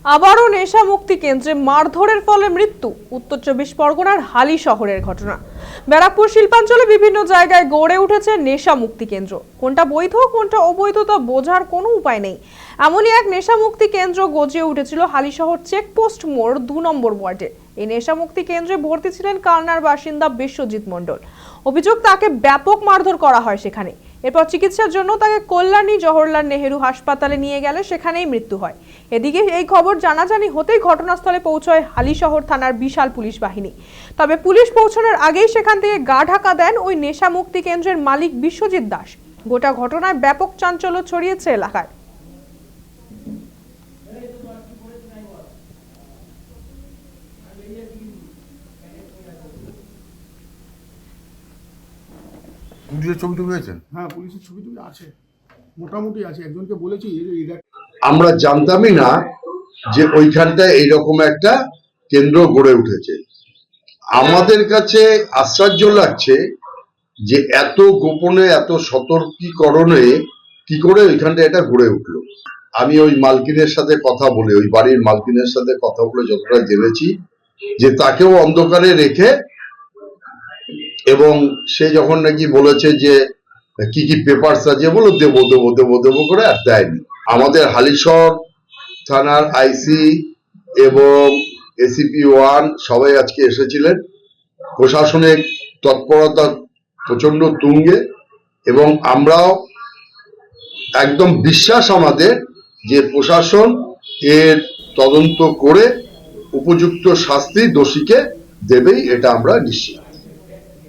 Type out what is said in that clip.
আবারও নেশা মুক্তি কেন্দ্রে মারধরের ফলে মৃত্যু। উত্তর 24 পরগনার হালি শহরের ঘটনা। ব্যারাকপুর শিল্পাঞ্চলে বিভিন্ন জায়গায় গড়ে উঠেছে নেশা মুক্তি কেন্দ্র। কোনটা বৈধ কোনটা অবৈধ তা বোঝার কোনো উপায় নেই। এমনই এক নেশা মুক্তি কেন্দ্র গজিয়ে উঠেছিল হালিশহর চেকপোস্ট মোড় 2 নম্বর ওয়ার্ডে। এই নেশা মুক্তি কেন্দ্রে ভর্তি ছিলেন কালনার বাসিন্দা বিশ্বজিৎ মণ্ডল। অভিযোগ, তাকে ব্যাপক মারধর করা হয় সেখানে। এরপর চিকিৎসার জন্য তাকে কল্যাণী জওহরলাল নেহেরু হাসপাতালে নিয়ে গেলে সেখানেই মৃত্যু হয়। এদিকে এই খবর জানাজানি হতেই ঘটনাস্থলে পৌঁছয় হালিশহর থানার বিশাল পুলিশ বাহিনী। তবে পুলিশ পৌঁছানোর আগেই সেখান থেকে গা ঢাকা দেন ওই নেশা মুক্তি কেন্দ্রের মালিক বিশ্বজিৎ দাস। গোটা ঘটনায় ব্যাপক চাঞ্চল্য ছড়িয়েছে এলাকায়। পুলিশের ছবি টবি হয়েছে? হ্যাঁ, পুলিশের ছবি টবি আছে, মোটামুটি আছে। একজনকে বলেছি আমরা জানতামই না যে ওইখানটায় এইরকম একটা কেন্দ্র গড়ে উঠেছে। আমাদের কাছে আশ্চর্য লাগছে যে এত গোপনে এত সতর্কীকরণে কি করে ওইখানটা এটা গড়ে উঠলো। আমি ওই মালকিনের সাথে কথা বলে, ওই বাড়ির মালকিনের সাথে কথা বলে যতটা জেনেছি যে তাকেও অন্ধকারে রেখে, এবং সে যখন নাকি বলেছে যে কি কি পেপারস আছে বলো দেবো দেবো দেবো দেবো করে আর দেয়নি। আমাদের হালিশহর থানার আইসি এবং এসিপি 1 সবাই আজকে এসেছিলেন। প্রশাসনিক তৎপরতা প্রচন্ড তুঙ্গে, এবং আমরাও একদম বিশ্বাস আমাদের যে প্রশাসন এর তদন্ত করে উপযুক্ত শাস্তি দোষীকে দেবেই, এটা আমরা নিশ্চিত।